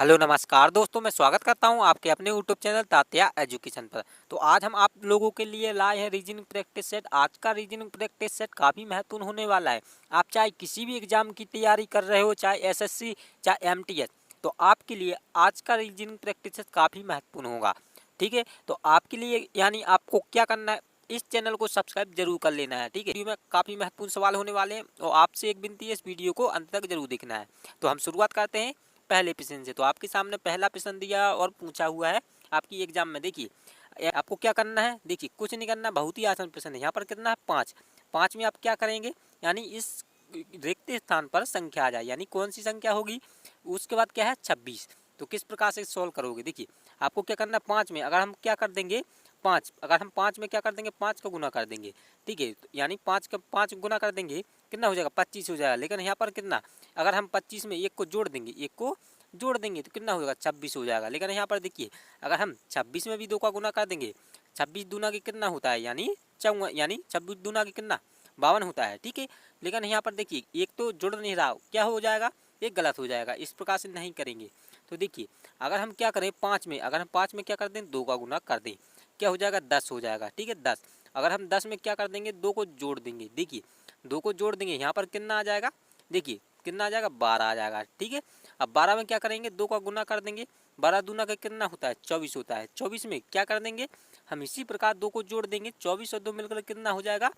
Hello नमस्कार दोस्तों, मैं स्वागत करता हूं आपके अपने यूट्यूब चैनल तात्या एजुकेशन पर। तो आज हम आप लोगों के लिए लाए हैं रीजनिंग प्रैक्टिस सेट। आज का रीजनिंग प्रैक्टिस सेट काफ़ी महत्वपूर्ण होने वाला है। आप चाहे किसी भी एग्जाम की तैयारी कर रहे हो, चाहे एसएससी चाहे एमटीएस, तो आपके लिए आज का रीजनिंग प्रैक्टिस सेट काफ़ी महत्वपूर्ण होगा। ठीक है, तो आपके लिए यानी आपको क्या करना है, इस चैनल को सब्सक्राइब जरूर कर लेना है। ठीक है, वीडियो में काफ़ी महत्वपूर्ण सवाल होने वाले हैं और आपसे एक विनती है, इस वीडियो को अंत तक जरूर देखना है। तो हम शुरुआत करते हैं पहले प्रश्न से। तो आपके सामने पहला प्रश्न दिया और पूछा हुआ है आपकी एग्जाम में। देखिए आपको क्या करना है, देखिए कुछ नहीं करना, बहुत ही आसान प्रश्न है। यहाँ पर कितना है, 5। 5 में आप क्या करेंगे, यानी इस रिक्त स्थान पर संख्या आ जाए, यानी कौन सी संख्या होगी। उसके बाद क्या है, 26। तो किस प्रकार से सॉल्व करोगे, देखिए आपको क्या करना है, 5 में अगर हम क्या कर देंगे, 5 अगर हम 5 में क्या कर देंगे, 5 का गुना कर देंगे। ठीक है, यानी 5 का 5 गुना कर देंगे, कितना हो जाएगा, 25 हो जाएगा। लेकिन यहाँ पर कितना, अगर हम 25 में एक को जोड़ देंगे, एक को जोड़ देंगे तो कितना होगा, 26 हो जाएगा। लेकिन यहाँ पर देखिए अगर हम 26 में भी 2 का गुना कर देंगे, 26 दूना के कितना होता है, यानी 54, यानी 26 दूना के कितना, 52 होता है। ठीक है, लेकिन यहाँ पर देखिए एक तो जुड़ नहीं रहा, क्या हो जाएगा, एक गलत हो जाएगा। इस प्रकार से नहीं करेंगे। तो देखिए अगर हम क्या करें, 5 में अगर हम 5 में क्या कर दें, 2 का गुना कर दें, क्या हो जाएगा, 10 हो जाएगा। ठीक है, 10। अगर हम 10 में क्या कर देंगे, 2 को जोड़ देंगे, देखिए 2 को जोड़ देंगे, यहाँ पर कितना आ जाएगा, देखिए कितना आ जाएगा, 12 आ जाएगा। ठीक है, अब 12 में क्या करेंगे, 2 का गुना कर देंगे, 12 दूना का कितना होता है, 24 होता है। 24 में क्या कर देंगे, हम इसी प्रकार 2 को जोड़ देंगे, 24 और 2 मिलकर कितना हो जाएगा,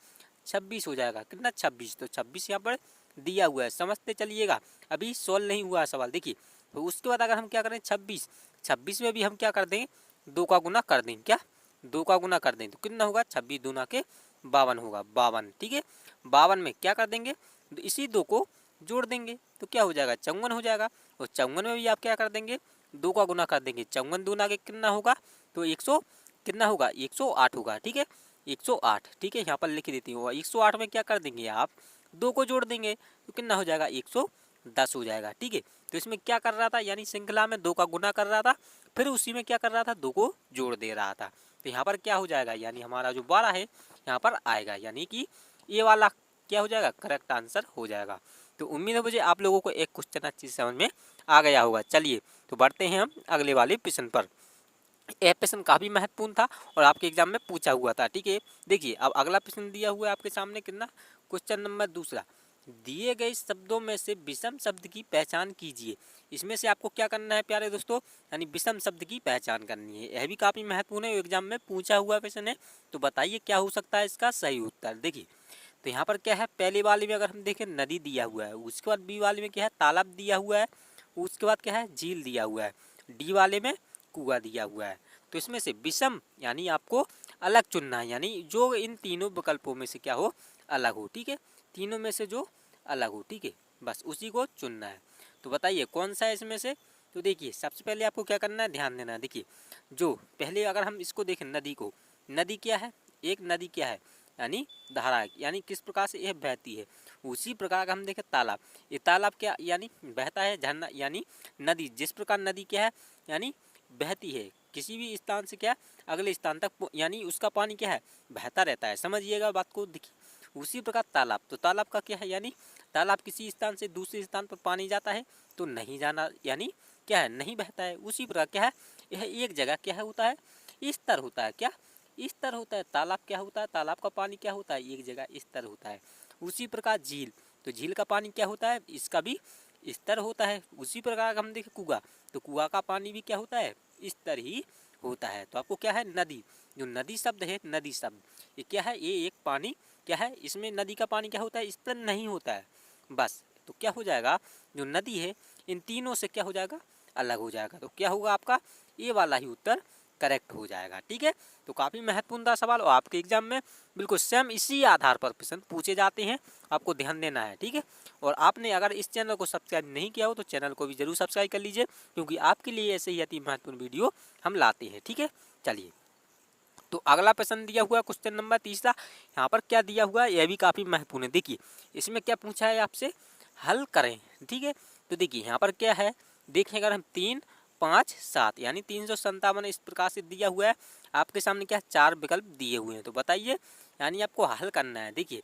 26 हो जाएगा। कितना, 26। तो 26 यहाँ पर दिया हुआ है, समझते चलिएगा, अभी सोल्व नहीं हुआ है सवाल। देखिए तो उसके बाद अगर हम क्या करें, 26 में भी हम क्या कर दें, 2 का गुना कर दें, क्या 2 का गुना कर दें तो कितना होगा, 26 दूना के 52 होगा, 52। ठीक है, 52 में क्या कर देंगे, तो इसी 2 को जोड़ देंगे तो क्या हो जाएगा, 54 हो जाएगा। और 54 में भी आप क्या कर देंगे, 2 का गुना कर देंगे, 54 दूना के कितना होगा, तो 100 कितना होगा, 108 होगा। ठीक है, 108। ठीक है, यहाँ पर लिख देती हूँ। 108 में क्या कर देंगे आप, 2 को जोड़ देंगे तो कितना हो जाएगा, 110 हो जाएगा। ठीक है, तो इसमें क्या कर रहा था, यानी श्रृंखला में 2 का गुना कर रहा था, फिर उसी में क्या कर रहा था, 2 को जोड़ दे रहा था। तो यहाँ पर क्या हो जाएगा, यानी हमारा जो 12 है यहाँ पर आएगा, यानी कि ये वाला क्या हो जाएगा, करेक्ट आंसर हो जाएगा। तो उम्मीद है मुझे आप लोगों को एक क्वेश्चन अच्छी समझ में आ गया होगा। चलिए तो बढ़ते हैं हम अगले वाले प्रश्न पर। यह प्रश्न काफ़ी महत्वपूर्ण था और आपके एग्जाम में पूछा हुआ था। ठीक है, देखिए अब अगला प्रश्न दिया हुआ है आपके सामने, कितना, क्वेश्चन नंबर दूसरा। दिए गए शब्दों में से विषम शब्द की पहचान कीजिए। इसमें से आपको क्या करना है प्यारे दोस्तों, यानी विषम शब्द की पहचान करनी है। यह भी काफ़ी महत्वपूर्ण है, एग्जाम में पूछा हुआ प्रश्न है। तो बताइए क्या हो सकता है इसका सही उत्तर। देखिए तो यहाँ पर क्या है, पहले वाले में अगर हम देखें नदी दिया हुआ है, उसके बाद बी वाले में क्या है, तालाब दिया हुआ है, उसके बाद क्या है, झील दिया हुआ है, डी वाले में कुआं दिया हुआ है। तो इसमें से विषम यानी आपको अलग चुनना है, यानी जो इन तीनों विकल्पों में से क्या हो, अलग हो। ठीक है, तीनों में से जो अलग हो, ठीक है, बस उसी को चुनना है। तो बताइए कौन सा है इसमें से। तो देखिए सबसे पहले आपको क्या करना है, ध्यान देना है। देखिए जो पहले अगर हम इसको देखें, नदी को, नदी क्या है, एक नदी क्या है, यानी धारा है, यानी किस प्रकार से यह बहती है। उसी प्रकार का हम देखें तालाब, ये तालाब क्या यानी बहता है, झरना यानी नदी, जिस प्रकार नदी क्या है, यानी बहती है किसी भी स्थान से क्या अगले स्थान तक, यानी उसका पानी क्या है, बहता रहता है। समझिएगा बात को। देखिए उसी प्रकार तालाब, तो तालाब का क्या है, यानी तालाब किसी स्थान से दूसरे स्थान पर पानी जाता है तो नहीं जाना, यानी क्या है, नहीं बहता है। उसी प्रकार क्या है, यह एक जगह क्या है होता है, स्तर होता है, क्या स्तर होता है। तालाब क्या होता है, तालाब का पानी क्या होता है, एक जगह स्तर होता है। उसी प्रकार झील, तो झील का पानी क्या होता है, इसका भी स्तर होता है। उसी प्रकार हम देखें कुआं, तो कुआं का पानी भी क्या होता है, स्तर ही होता है। तो आपको क्या है, नदी, जो नदी शब्द है, नदी शब्द ये क्या है, ये एक पानी क्या है, इसमें नदी का पानी क्या होता है, स्तर नहीं होता है बस। तो क्या हो जाएगा, जो नदी है इन तीनों से क्या हो जाएगा, अलग हो जाएगा। तो क्या होगा आपका, ये वाला ही उत्तर करेक्ट हो जाएगा। ठीक है, तो काफ़ी महत्वपूर्ण था सवाल और आपके एग्जाम में बिल्कुल सेम इसी आधार पर प्रश्न पूछे जाते हैं, आपको ध्यान देना है। ठीक है, और आपने अगर इस चैनल को सब्सक्राइब नहीं किया हो तो चैनल को भी जरूर सब्सक्राइब कर लीजिए, क्योंकि आपके लिए ऐसे ही अति महत्वपूर्ण वीडियो हम लाते हैं। ठीक है, चलिए तो अगला प्रश्न दिया हुआ है क्वेश्चन नंबर तीसरा। यहाँ पर क्या दिया हुआ है, यह भी काफ़ी महत्वपूर्ण है। देखिए इसमें क्या पूछा है आपसे, हल करें। ठीक है, तो देखिए यहाँ पर क्या है, देखें अगर हम 3, 5, 7 यानी 357 इस प्रकार से दिया हुआ है। आपके सामने क्या 4 विकल्प दिए हुए हैं, तो बताइए यानी आपको हल करना है। देखिए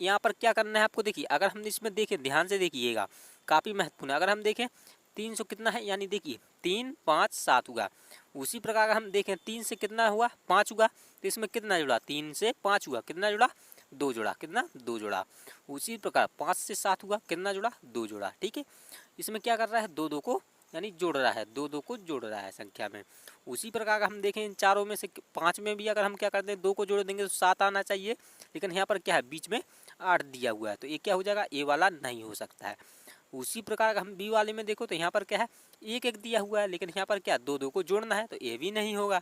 यहाँ पर क्या करना है आपको, देखिए अगर हम इसमें देखें, ध्यान से देखिएगा, काफ़ी महत्वपूर्ण है। अगर हम देखें 300 कितना है, यानी देखिए 3 5 7 हुआ। उसी प्रकार हम देखें 3 से कितना हुआ, 5 हुआ, तो इसमें कितना जुड़ा, 3 से 5 हुआ, कितना जुड़ा, 2 जुड़ा, कितना 2 जुड़ा। उसी प्रकार 5 से 7 हुआ, कितना जुड़ा, 2 जुड़ा। ठीक है, इसमें क्या कर रहा है, 2 2 को यानी जोड़ रहा है, 2 2 को जोड़ रहा है संख्या में। उसी प्रकार हम देखें इन चारों में से 5 में भी अगर हम क्या करते हैं 2 को जोड़ देंगे तो 7 आना चाहिए, लेकिन यहाँ पर क्या है बीच में 8 दिया हुआ है, तो ये क्या हो जाएगा, ए वाला नहीं हो सकता है। उसी प्रकार हम बी वाले में देखो तो यहाँ पर क्या है 1 1 दिया हुआ है, लेकिन यहाँ पर क्या 2 2 को जोड़ना है, तो ये भी नहीं होगा।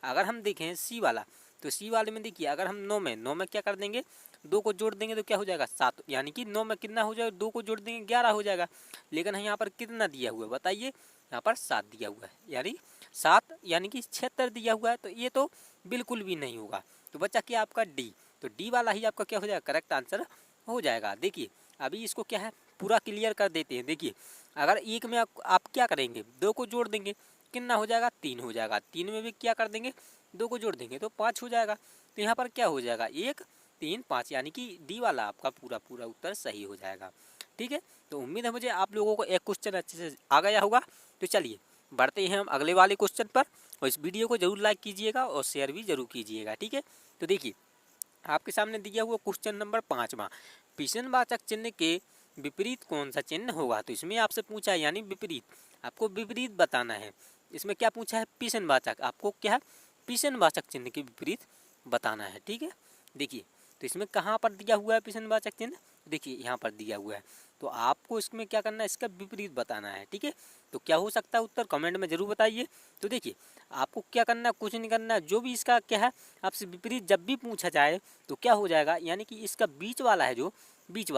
अगर हम देखें सी वाला, तो सी वाले में देखिए अगर हम 9 में क्या कर देंगे, 2 को जोड़ देंगे तो क्या हो जाएगा 7, यानी कि 9 में कितना हो जाएगा, 2 को जोड़ देंगे 11 हो जाएगा। लेकिन यहाँ पर कितना दिया हुआ है बताइए, यहाँ पर 7 दिया हुआ है, यानी 7 यानी कि 76 दिया हुआ है, तो ये तो बिल्कुल भी नहीं होगा। तो बच्चा क्या आपका डी, तो डी वाला ही आपका क्या हो जाएगा, करेक्ट आंसर हो जाएगा। देखिए अभी इसको क्या है पूरा क्लियर कर देते हैं। देखिए अगर एक में आप क्या करेंगे, 2 को जोड़ देंगे, कितना हो जाएगा, 3 हो जाएगा। 3 में भी क्या कर देंगे, 2 को जोड़ देंगे तो 5 हो जाएगा। तो यहाँ पर क्या हो जाएगा 1 3 5, यानी कि डी वाला आपका पूरा उत्तर सही हो जाएगा। ठीक है, तो उम्मीद है मुझे आप लोगों को एक क्वेश्चन अच्छे से आ गया होगा। तो चलिए बढ़ते हैं हम अगले वाले क्वेश्चन पर, और इस वीडियो को जरूर लाइक कीजिएगा और शेयर भी जरूर कीजिएगा। ठीक है, तो देखिए आपके सामने दिया हुआ क्वेश्चन नंबर 5वां, पिछनवाचक चिन्ह के विपरीत कौन सा चिन्ह होगा। तो इसमें आपसे पूछा है यानी विपरीत, आपको विपरीत बताना है। इसमें क्या पूछा है, पिछनवाचक, आपको क्या है पिछनवाचक चिन्ह के विपरीत बताना है। ठीक है, देखिए तो इसमें कहाँ पर दिया हुआ है पिछनवाचक चिन्ह, देखिए यहाँ पर दिया हुआ है, तो आपको इसमें क्या करना है, इसका विपरीत बताना है। ठीक है, तो क्या हो सकता है उत्तर, कमेंट में जरूर बताइए। तो देखिए आपको क्या करना है, कुछ नहीं करना है, जो भी इसका क्या है आपसे विपरीत जब भी पूछा जाए तो क्या हो जाएगा, यानी कि इसका बीच वाला है जो बीच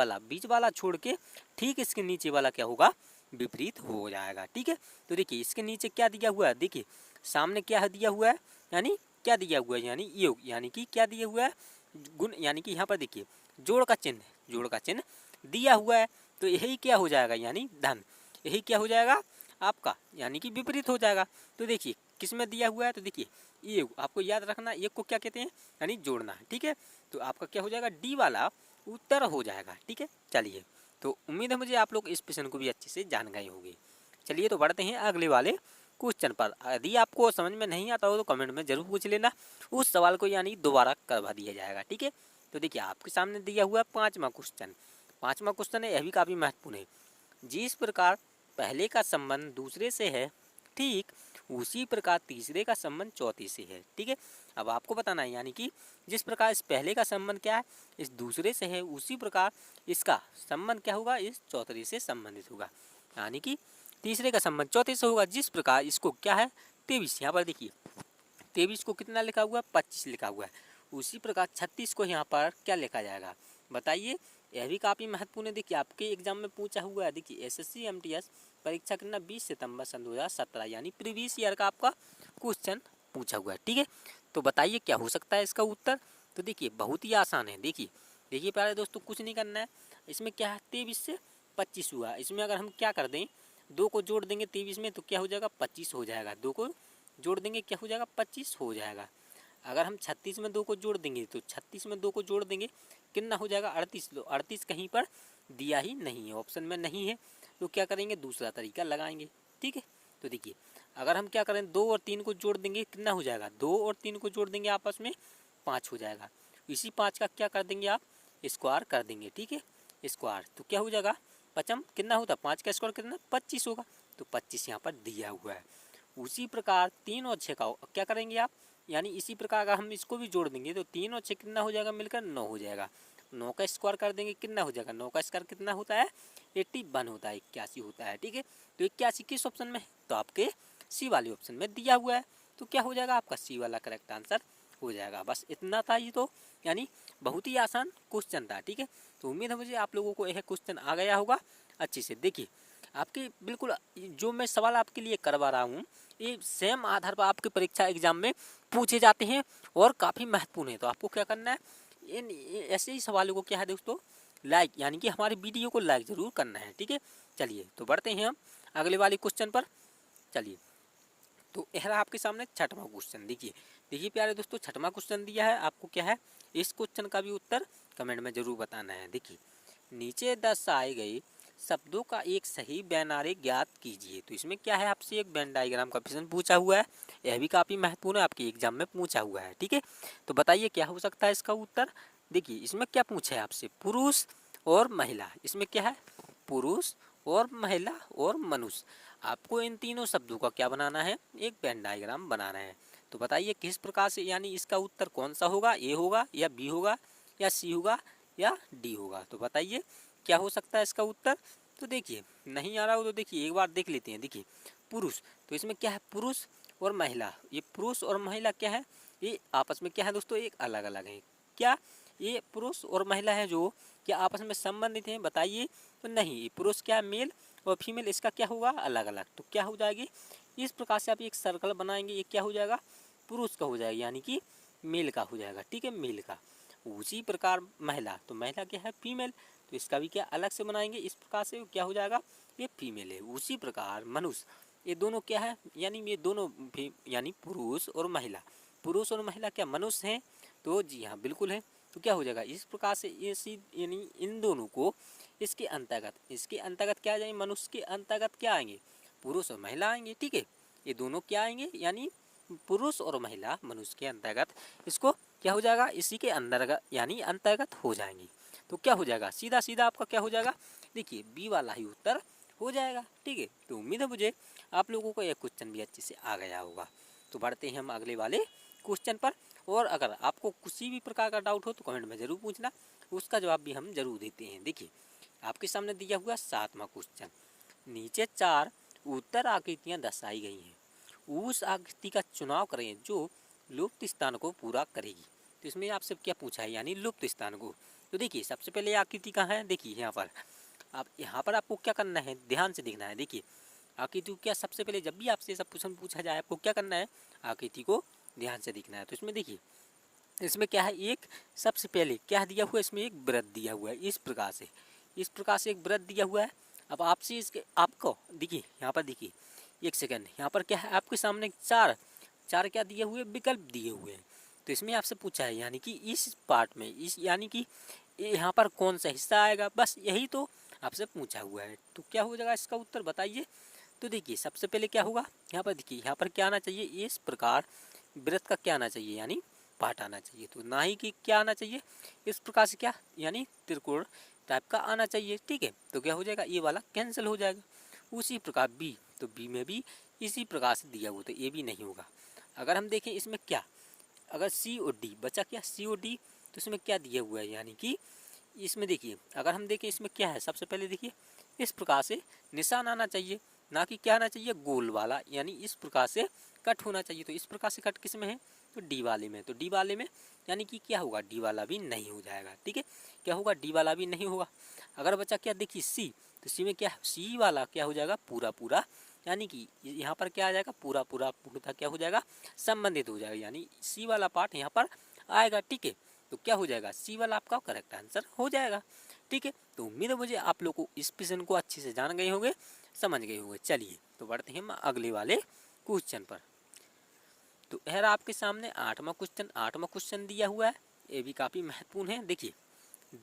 वाला छोड़ के ठीक इसके नीचे वाला क्या होगा, विपरीत हो जाएगा। ठीक है, तो देखिए इसके नीचे क्या दिया हुआ है, देखिए सामने क्या दिया हुआ है, यानी क्या दिया हुआ है, यानी योग, यानी कि क्या दिया हुआ है, गुण, यानी कि यहाँ पर देखिए जोड़ का चिन्ह दिया हुआ है, तो यही क्या हो जाएगा, यानी धन, यही क्या हो जाएगा आपका, यानी कि विपरीत हो जाएगा। तो देखिए किस में दिया हुआ है, तो देखिए ये आपको याद रखना, एक को क्या कहते हैं, यानी जोड़ना है। ठीक है, तो आपका क्या हो जाएगा, डी वाला उत्तर हो जाएगा। ठीक है, चलिए तो उम्मीद है मुझे आप लोग इस प्रश्न को भी अच्छे से जान गए होंगे। चलिए तो बढ़ते हैं अगले वाले क्वेश्चन पर। यदि आपको समझ में नहीं आता हो तो कमेंट में जरूर पूछ लेना, उस सवाल को यानी दोबारा करवा दिया जाएगा। ठीक है, तो देखिए आपके सामने दिया हुआ 5वां क्वेश्चन है, यह भी काफ़ी महत्वपूर्ण है। जिस प्रकार पहले का संबंध दूसरे से है, ठीक उसी प्रकार तीसरे का संबंध चौथे से है। ठीक है, अब आपको बताना है, यानी कि जिस प्रकार इस पहले का संबंध क्या है, इस दूसरे से है, उसी प्रकार इसका संबंध क्या होगा, इस चौथे से संबंधित होगा, यानी कि तीसरे का संबंध चौथे से होगा। जिस प्रकार इसको क्या है 23, यहाँ पर देखिए 23 को कितना लिखा हुआ है, 25 लिखा हुआ है, उसी प्रकार 36 को यहाँ पर क्या लिखा जाएगा बताइए। यह भी काफ़ी महत्वपूर्ण है। देखिए आपके एग्जाम में पूछा हुआ है, देखिए एसएससी एमटीएस परीक्षा करना 20 सितंबर सन 2017, यानी प्रीवियस ईयर का आपका क्वेश्चन पूछा हुआ है। ठीक है, तो बताइए क्या हो सकता है इसका उत्तर। तो देखिए बहुत ही आसान है। देखिए प्यारे दोस्तों, कुछ नहीं करना है, इसमें क्या है 23 से 25 हुआ, इसमें अगर हम क्या कर दें, 2 को जोड़ देंगे 23 में तो क्या हो जाएगा 25 हो जाएगा, 2 को जोड़ देंगे क्या हो जाएगा 25 हो जाएगा। अगर हम 36 में 2 को जोड़ देंगे तो 36 में 2 को जोड़ देंगे कितना हो जाएगा 38। लो 38 कहीं पर दिया ही नहीं है, ऑप्शन में नहीं है, तो क्या करेंगे दूसरा तरीका लगाएंगे। ठीक है, तो देखिए अगर हम क्या करें 2 और 3 को जोड़ देंगे कितना हो जाएगा, 2 और 3 को जोड़ देंगे आपस में 5 हो जाएगा। इसी 5 का क्या कर देंगे आप, स्क्वायर कर देंगे। ठीक है, स्क्वायर तो क्या हो जाएगा पचम कितना होता है, 5 का स्क्वायर कितना 25 होगा, तो 25 यहाँ पर दिया हुआ है। उसी प्रकार 3 और 6 का क्या करेंगे आप, यानी इसी प्रकार अगर हम इसको भी जोड़ देंगे तो 3 और 6 कितना हो जाएगा मिलकर 9 हो जाएगा। 9 का स्क्वायर कर देंगे कितना हो जाएगा, 9 का स्क्वायर कितना होता है 81 होता है, 81 होता है। ठीक है, तो 81 किस ऑप्शन में है, तो आपके सी वाले ऑप्शन में दिया हुआ है, तो क्या हो जाएगा आपका सी वाला करेक्ट आंसर हो जाएगा। बस इतना था ये, तो यानी बहुत ही आसान क्वेश्चन था। ठीक है, तो उम्मीद है मुझे आप लोगों को यह क्वेश्चन आ गया होगा अच्छे से। देखिए आपके बिल्कुल जो मैं सवाल आपके लिए करवा रहा हूँ ये सेम आधार पर आपके परीक्षा एग्जाम में पूछे जाते हैं और काफ़ी महत्वपूर्ण है। तो आपको क्या करना है, इन ऐसे ही सवालों को क्या है दोस्तों लाइक, यानी कि हमारे वीडियो को लाइक ज़रूर करना है। ठीक है, चलिए तो बढ़ते हैं हम अगले वाले क्वेश्चन पर। चलिए तो यह रहा आपके सामने 6वां क्वेश्चन। देखिए प्यारे दोस्तों 6वां क्वेश्चन दिया है आपको, क्या है इस क्वेश्चन का भी उत्तर कमेंट में ज़रूर बताना है। देखिए नीचे दर्शाए गए शब्दों का एक सही वेन आरेख ज्ञात कीजिए। तो इसमें क्या है, आपसे एक वेन डायग्राम का प्रश्न पूछा हुआ है, यह भी काफ़ी महत्वपूर्ण है, आपके एग्जाम में पूछा हुआ है। ठीक है, तो बताइए क्या हो सकता है इसका उत्तर। देखिए इसमें क्या पूछा है आपसे, पुरुष और महिला। इसमें क्या है, पुरुष और महिला और मनुष्य। आपको इन तीनों शब्दों का क्या बनाना है, एक वेन डायग्राम बनाना है। तो बताइए किस प्रकार से, यानी इसका उत्तर कौन सा होगा, ए होगा या बी होगा या सी होगा या डी होगा। तो बताइए क्या हो सकता है इसका उत्तर। तो देखिए नहीं आ रहा हो तो देखिए एक बार देख लेते हैं। देखिए पुरुष, तो इसमें क्या है, पुरुष और महिला। ये पुरुष और महिला क्या है, ये आपस में क्या है दोस्तों, एक अलग अलग है। क्या ये पुरुष और महिला है जो क्या आपस में संबंधित हैं, बताइए। तो नहीं, ये पुरुष क्या मेल और फीमेल, इसका क्या होगा, अलग अलग। तो क्या हो जाएगी, इस प्रकार से आप एक सर्कल बनाएंगे, ये क्या हो जाएगा, पुरुष का हो जाएगा, यानी कि मेल का हो जाएगा। ठीक है, मेल का। उसी प्रकार महिला, तो महिला क्या है, फीमेल, तो इसका भी क्या अलग से बनाएंगे, इस प्रकार से क्या हो जाएगा, ये फीमेल है। उसी प्रकार मनुष्य, ये दोनों क्या है, यानी ये दोनों यानी पुरुष और महिला, पुरुष और महिला क्या मनुष्य हैं। तो जी हाँ बिल्कुल है। तो क्या हो जाएगा, इस प्रकार से इसी यानी इन दोनों को इसके अंतर्गत क्या आ जाएंगे, मनुष्य के अंतर्गत क्या आएंगे, पुरुष और महिला आएंगे। ठीक है, ये दोनों क्या आएंगे, यानी पुरुष और महिला मनुष्य के अंतर्गत, इसको क्या हो जाएगा, इसी के अंतर्गत यानी अंतर्गत हो जाएंगे। तो क्या हो जाएगा, सीधा सीधा आपका क्या हो जाएगा, देखिए बी वाला ही उत्तर हो जाएगा। ठीक है, तो उम्मीद है मुझे आप लोगों को यह क्वेश्चन भी अच्छे से आ गया होगा। तो बढ़ते हैं हम अगले वाले क्वेश्चन पर। और अगर आपको किसी भी प्रकार का डाउट हो तो कमेंट में ज़रूर पूछना, उसका जवाब भी हम जरूर देते हैं। देखिए आपके सामने दिया हुआ 7वां क्वेश्चन, नीचे 4 उत्तर आकृतियाँ दर्शाई गई हैं, उस आकृति का चुनाव करें जो लुप्त स्थान को पूरा करेगी। तो इसमें आपसे क्या पूछा है, यानी लुप्त स्थान को। तो देखिए सबसे पहले आकृति कहाँ है, देखिए यहाँ पर आपको क्या करना है, ध्यान से देखना है। देखिए आकृति को क्या, सबसे पहले जब भी आपसे सब क्वेश्चन पूछा जाए आपको क्या करना है, आकृति को ध्यान से देखना है। तो इसमें देखिए इसमें क्या है, एक सबसे पहले क्या दिया हुआ है, इसमें एक वृत्त दिया हुआ है, इस प्रकार से एक वृत्त दिया हुआ है। अब आपसे इसके आपको देखिए यहाँ पर देखिए एक सेकंड, यहाँ पर क्या है आपके सामने चार क्या दिए हुए, विकल्प दिए हुए हैं। तो इसमें आपसे पूछा है यानी कि इस पार्ट में, इस यानी कि यहाँ पर कौन सा हिस्सा आएगा, बस यही तो आपसे पूछा हुआ है। तो क्या हो जाएगा इसका उत्तर, बताइए। तो देखिए सबसे पहले क्या होगा, यहाँ पर देखिए यहाँ पर क्या आना चाहिए, इस प्रकार वृत्त का क्या आना चाहिए, यानी पार्ट आना चाहिए। तो ना ही कि क्या आना चाहिए, इस प्रकार से क्या, यानी त्रिकोण टाइप का आना चाहिए। ठीक है, तो क्या हो जाएगा, ये वाला कैंसिल हो जाएगा। उसी प्रकार बी, तो बी में भी इसी प्रकार से दिया हुआ, तो ये भी नहीं होगा। अगर हम देखें इसमें क्या, अगर सी और डी बचा, क्या सी और डी, तो इसमें क्या दिया हुआ है, यानी कि इसमें देखिए अगर हम देखें इसमें क्या है, सबसे पहले देखिए इस प्रकार से निशान आना चाहिए, ना कि क्या आना चाहिए, गोल वाला, यानी इस प्रकार से कट होना चाहिए। तो इस प्रकार से कट किस में है, तो डी वाले में। तो डी वाले में यानी कि क्या होगा, डी वाला भी नहीं हो जाएगा। ठीक है, क्या होगा, डी वाला भी नहीं होगा। अगर बचा क्या, देखिए सी, तो सी में क्या, सी वाला क्या हो जाएगा, पूरा पूरा, यानी कि यहाँ पर क्या आ जाएगा, पूरा पूरा पूर्णतः क्या हो जाएगा, संबंधित हो जाएगा, यानी सी वाला पार्ट यहाँ पर आएगा। ठीक है, तो क्या हो जाएगा, सी वाला आपका करेक्ट आंसर हो जाएगा। ठीक है, तो उम्मीद है मुझे आप लोग को इस क्वेश्चन को अच्छे से जान गए होंगे, समझ गए होंगे। चलिए तो बढ़ते हैं हम अगले वाले क्वेश्चन पर। तो यह आपके सामने 8वां क्वेश्चन दिया हुआ है, ये भी काफ़ी महत्वपूर्ण है। देखिए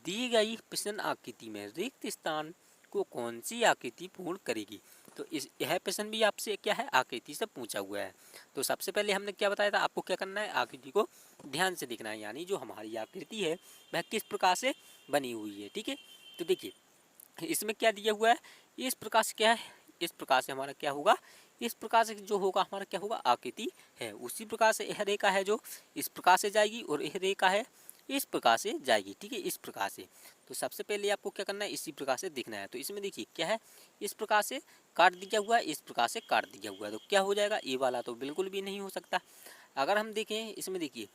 दी गई प्रश्न आकृति में रिक्त स्थान को कौन सी आकृति पूर्ण करेगी। तो यह प्रश्न भी आपसे क्या है, आकृति से पूछा हुआ है। तो सबसे पहले हमने क्या बताया था, आपको क्या करना है, आकृति को ध्यान से देखना है, यानी जो हमारी आकृति है वह किस प्रकार से बनी हुई है। ठीक है, तो देखिए इसमें क्या दिया हुआ है, इस प्रकार से क्या है, इस प्रकार से हमारा क्या होगा, इस प्रकार से जो होगा हमारा क्या होगा, आकृति है। उसी प्रकार से यह रेखा है जो इस प्रकार से जाएगी और यह रेखा है इस प्रकार से जाएगी। ठीक है, इस प्रकार से। तो सबसे पहले आपको क्या करना है, इसी प्रकार से देखना है। तो इसमें देखिए क्या है, इस प्रकार से काट दिया हुआ है, इस प्रकार से काट दिया हुआ है। तो क्या हो जाएगा, ए वाला तो बिल्कुल भी नहीं हो सकता। अगर हम देखें इसमें देखिए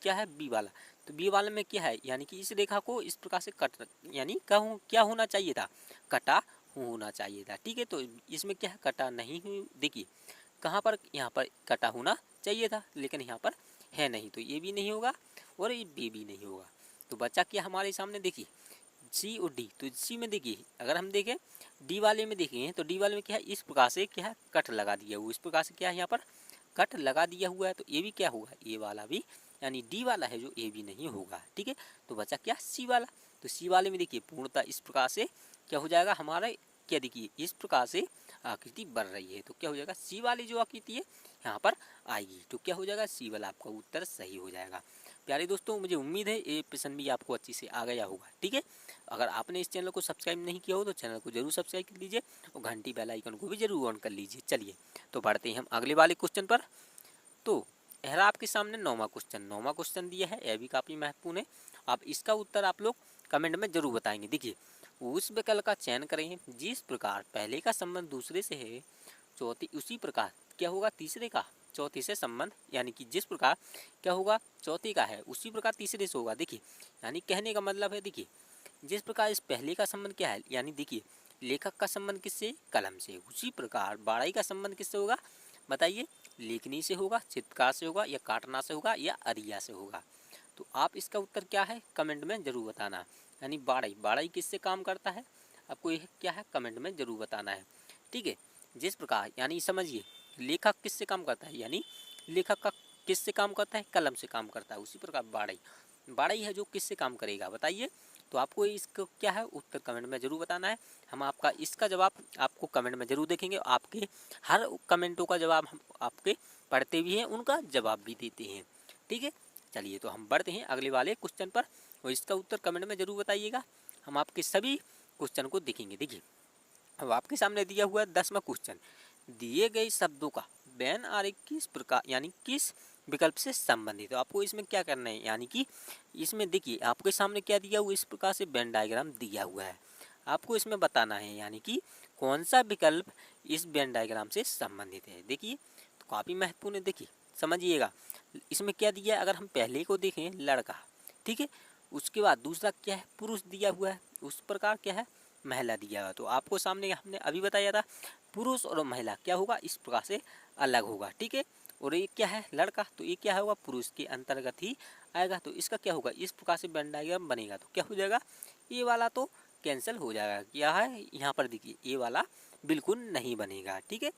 क्या है, बी वाला, तो बी वाले में क्या है, यानी कि इस रेखा को इस प्रकार से कट, यानी क्या होना चाहिए था, कटा होना चाहिए था। ठीक है, तो इसमें क्या है, कटा नहीं हुई। देखिए कहाँ पर, यहाँ पर कटा होना चाहिए था, लेकिन यहाँ पर है नहीं, तो ये भी नहीं होगा और ये बी भी नहीं होगा। तो बचा क्या हमारे सामने, देखिए सी और डी। तो सी में देखिए अगर हम देखें, डी वाले में देखें, तो डी वाले में क्या है, इस प्रकार से क्या है, कट लगा दिया हुआ, इस प्रकार से क्या है, यहाँ पर कट लगा दिया हुआ है। तो ये भी क्या होगा, ए वाला भी, यानी डी वाला है जो, ए भी नहीं होगा। ठीक है, तो बचा क्या, सी वाला। तो सी वाले में देखिए पूर्णतः इस प्रकार से क्या हो जाएगा, हमारा क्या देखिए इस प्रकार से आकृति बन रही है। तो क्या हो जाएगा, सी वाली जो आकृति है यहाँ पर आएगी। तो क्या हो जाएगा, सी वाला आपका उत्तर सही हो जाएगा। प्यारे दोस्तों, मुझे उम्मीद है ये प्रश्न भी आपको अच्छी से आ गया होगा। ठीक है, अगर आपने इस चैनल को सब्सक्राइब नहीं किया हो तो चैनल को जरूर सब्सक्राइब कर लीजिए और घंटी बेल आइकन को भी जरूर ऑन कर लीजिए। चलिए तो बढ़ते हैं हम अगले वाले क्वेश्चन पर। तो यह आपके सामने 9वां क्वेश्चन दिया है, यह भी काफ़ी महत्वपूर्ण है। आप इसका उत्तर आप लोग कमेंट में जरूर बताएंगे। देखिए, उस विकल्प का चयन करें जिस प्रकार पहले का संबंध दूसरे से है, चौथी उसी प्रकार क्या होगा तीसरे का चौथे से संबंध, यानी कि जिस प्रकार क्या होगा चौथे का है उसी प्रकार तीसरे से होगा। देखिए, यानी कहने का मतलब है, देखिए जिस प्रकार इस पहले का संबंध क्या है, यानी देखिए लेखक का संबंध किससे, कलम से, उसी प्रकार बाड़ाई का संबंध किससे होगा, बताइए, लेखनी से होगा, चित्रकार से होगा, या काटना से होगा, या अरिया से होगा। तो आप इसका उत्तर क्या है कमेंट में जरूर बताना। यानी बाड़ाई किससे काम करता है, आपको यह क्या है कमेंट में जरूर बताना है। ठीक है, जिस प्रकार यानी समझिए लेखक किससे काम करता है, यानी लेखक का किससे काम करता है, कलम से काम करता है। उसी प्रकार बाड़ाई है जो किससे काम करेगा, बताइए। तो आपको इसको क्या है उत्तर कमेंट में जरूर बताना है। हम आपका इसका जवाब आपको कमेंट में जरूर देखेंगे। आपके हर कमेंटों का जवाब हम आपके पढ़ते भी हैं, उनका जवाब भी देते हैं। ठीक है, चलिए तो हम बढ़ते हैं अगले वाले क्वेश्चन पर और इसका उत्तर कमेंट में जरूर बताइएगा। हम आपके सभी क्वेश्चन को देखेंगे। देखिए, अब आपके सामने दिया हुआ है 10वां क्वेश्चन, दिए गए शब्दों का बैन आरेख किस प्रकार यानी किस विकल्प से संबंधित। तो आपको इसमें क्या करना है, यानी कि इसमें देखिए आपके सामने क्या दिया हुआ है, इस प्रकार से वेन डायग्राम दिया हुआ है। आपको इसमें बताना है यानी कि कौन सा विकल्प इस वेन डायग्राम से संबंधित है। देखिए तो काफ़ी महत्वपूर्ण है, देखिए समझिएगा। इसमें क्या दिया है, अगर हम पहले को देखें लड़का, ठीक है, उसके बाद दूसरा क्या है पुरुष दिया हुआ है, उस प्रकार क्या है महिला दिया हुआ। तो आपको सामने हमने अभी बताया था पुरुष और महिला क्या होगा इस प्रकार से अलग होगा। ठीक है, और ये क्या है लड़का, तो ये क्या होगा पुरुष के अंतर्गत ही आएगा। तो इसका क्या होगा इस प्रकार से वेन डायग्राम बनेगा। तो क्या हो जाएगा, ये वाला तो कैंसिल हो जाएगा। क्या है यहाँ पर देखिए ये वाला बिल्कुल नहीं बनेगा। ठीक है,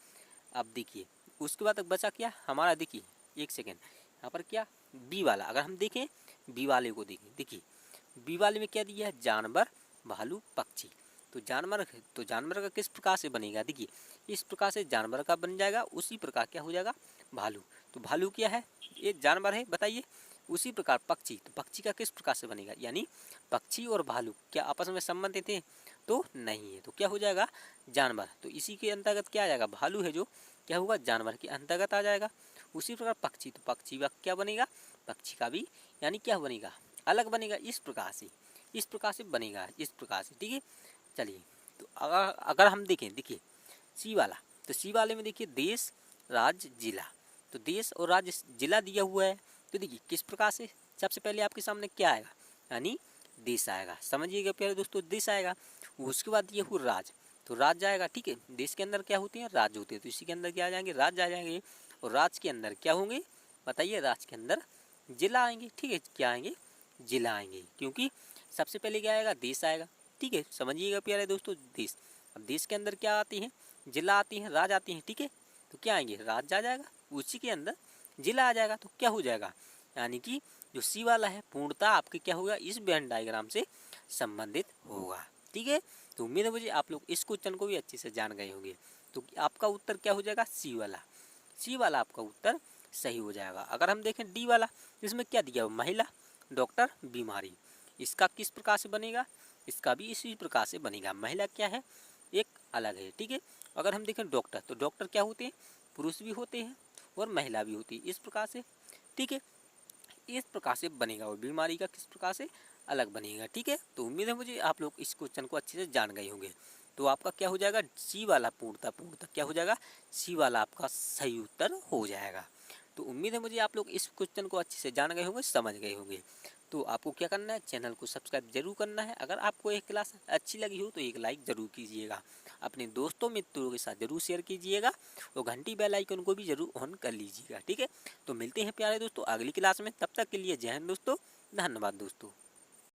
अब देखिए उसके बाद बचा क्या हमारा, देखिए एक सेकेंड, यहाँ पर क्या बी वाला, अगर हम देखें बी वाले को देखें, देखिए बी वाले में क्या दिया है जानवर, भालू, पक्षी। तो जानवर का किस प्रकार से बनेगा, देखिए इस प्रकार से जानवर का बन जाएगा, उसी प्रकार क्या हो जाएगा भालू। तो भालू क्या है ये जानवर है, बताइए। उसी प्रकार पक्षी, तो पक्षी का किस प्रकार से बनेगा, यानी पक्षी और भालू क्या आपस में संबंधित है, तो नहीं है। तो क्या हो जाएगा जानवर, तो इसी के अंतर्गत क्या आ जाएगा भालू है जो क्या होगा जानवर के अंतर्गत आ जाएगा। उसी प्रकार पक्षी, तो पक्षी का क्या बनेगा, पक्षी का भी यानी क्या बनेगा अलग बनेगा, इस प्रकार से बनेगा, इस प्रकार से। ठीक है, चलिए तो अगर हम देखें, देखिए सी वाला, तो सी वाले में देखिए देश, राज्य, जिला। तो देश और राज्य जिला दिया हुआ है। तो देखिए किस प्रकार से, सबसे पहले आपके सामने क्या आएगा, यानी देश आएगा, समझिएगा प्यारे दोस्तों देश आएगा। उसके बाद ये हुआ राज्य, तो राज्य आएगा। ठीक है, देश के अंदर क्या होते हैं राज्य होते हैं, तो इसी के अंदर क्या आ जाएंगे राज्य आ जाएंगे। और राज्य के अंदर क्या होंगे बताइए, राज्य के अंदर जिला आएंगे। ठीक है, क्या आएंगे जिला आएंगे, क्योंकि सबसे पहले क्या आएगा देश आएगा। ठीक है, समझिएगा प्यारे दोस्तों देश, अब देश के अंदर क्या आती हैं जिला आती हैं, राज्य आती हैं। ठीक है, तो क्या आएंगे राज्य आ जाएगा, उसी के अंदर जिला आ जाएगा। तो क्या हो जाएगा, यानी कि जो सी वाला है पूर्णतः आपके क्या होगा इस वेन डायग्राम से संबंधित होगा। ठीक है, तो उम्मीद है मुझे आप लोग इस क्वेश्चन को भी अच्छे से जान गए होंगे। तो आपका उत्तर क्या हो जाएगा सी वाला आपका उत्तर सही हो जाएगा। अगर हम देखें डी वाला, इसमें क्या दिया हुआ महिला, डॉक्टर, बीमारी, इसका किस प्रकार से बनेगा, इसका भी इसी प्रकार से बनेगा। महिला क्या है एक अलग है। ठीक है, अगर हम देखें डॉक्टर, तो डॉक्टर क्या होते हैं पुरुष भी होते हैं और महिला भी होती है, इस प्रकार से। ठीक है, इस प्रकार से बनेगा और बीमारी का किस प्रकार से अलग बनेगा। ठीक है, तो उम्मीद है मुझे आप लोग इस क्वेश्चन को अच्छे से जान गए होंगे। तो आपका क्या हो जाएगा सी वाला पूर्णतः क्या हो जाएगा सी वाला आपका सही उत्तर हो जाएगा। तो उम्मीद है मुझे आप लोग इस क्वेश्चन को अच्छे से जान गए होंगे, समझ गए होंगे। तो आपको क्या करना है चैनल को सब्सक्राइब जरूर करना है। अगर आपको एक क्लास अच्छी लगी हो तो एक लाइक जरूर कीजिएगा, अपने दोस्तों मित्रों के साथ जरूर शेयर कीजिएगा और घंटी बेल आइकन को भी जरूर ऑन कर लीजिएगा। ठीक है, तो मिलते हैं प्यारे दोस्तों अगली क्लास में, तब तक के लिए जय हिंद दोस्तों, धन्यवाद दोस्तों।